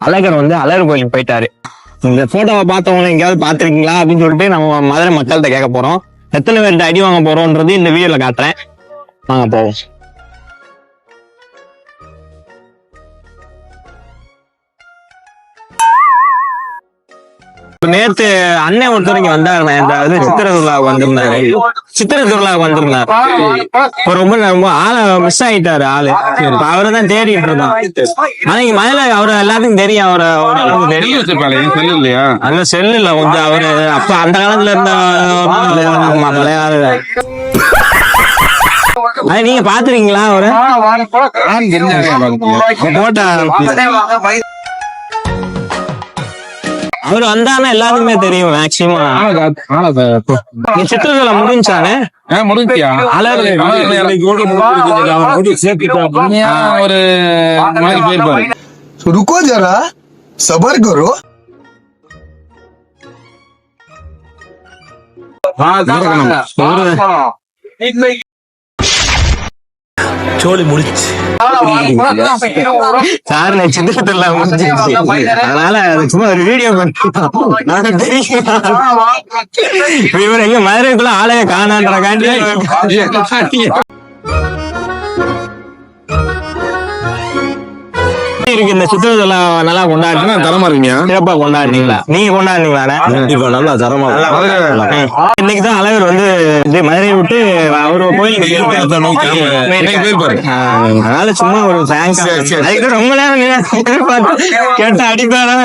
அழகர் வந்து அழகர் கோயிலுக்கு போயிட்டாரு. இந்த போட்டோவை பார்த்தவங்க எங்கேயாவது பாத்திருக்கீங்களா அப்படின்னு சொல்லிட்டு நம்ம மதுரை மக்கள்கிட்ட கேட்க போறோம். எத்தனை பேர்கிட்ட அடி வாங்க போறோம்ன்றது இந்த வீடியோல காட்டுறேன். வாங்க போவோம். நேத்து அண்ணன் ஒருத்தர் இங்க வந்தாரு. இந்த சித்திர திருவிழாவுக்கு வந்திருந்தாரு. ரொம்ப ஆளை மிஸ் ஆயிட்டாரு. ஆளு அவரை தான் தேடிட்டு இருந்தோம். ஆனா இங்க மதுரை அவரை எல்லாத்துக்கும் தெரியும். அவரை அங்க செல்லு இல்ல கொஞ்சம். அவரு அப்ப அந்த காலத்துல இருந்த நீங்க பாத்துருக்கீங்களா அவரை? போட்டா அவரு வந்தானா எல்லாருக்குமே தெரியும். மேக்சிமம் சித்திரத்துல முடிஞ்சானே முடிஞ்சியா ஒரு மலைக்கு போயிருப்பாரு. रुको जरा सबर करो. சோழி முடிச்சு சார் சித்திரத்துல முடிஞ்சிருச்சு. அதனால சும்மா ஒரு வீடியோ இவர் எங்க மதுரைக்குள்ள ஆளைய காணான்ற காண்டி இருக்கு. இந்த சுற்றுலா நல்லா கொண்டாடுறீங்க. தரமா இருக்கீங்க. சிறப்பா கொண்டாடுறீங்களா? நீங்க கொண்டாடுறீங்களா? இப்ப நல்லா தரமா இன்னைக்குதான் அழகர் வந்து மதுரையை விட்டு அவரு கோயிலுக்கு போயிருப்பாரு. அதனால சும்மா ஒரு தேங்க்ஸ். அதுக்கு ரொம்ப நேரம் கேட்ட அடிப்பாரு.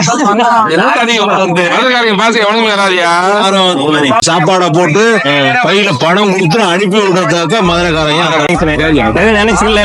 சாப்பாடை போட்டு பையில பணம் கொடுத்து அனுப்பி விடுறதுக்காக மதுரைக்காரங்க நினைச்சுக்கல.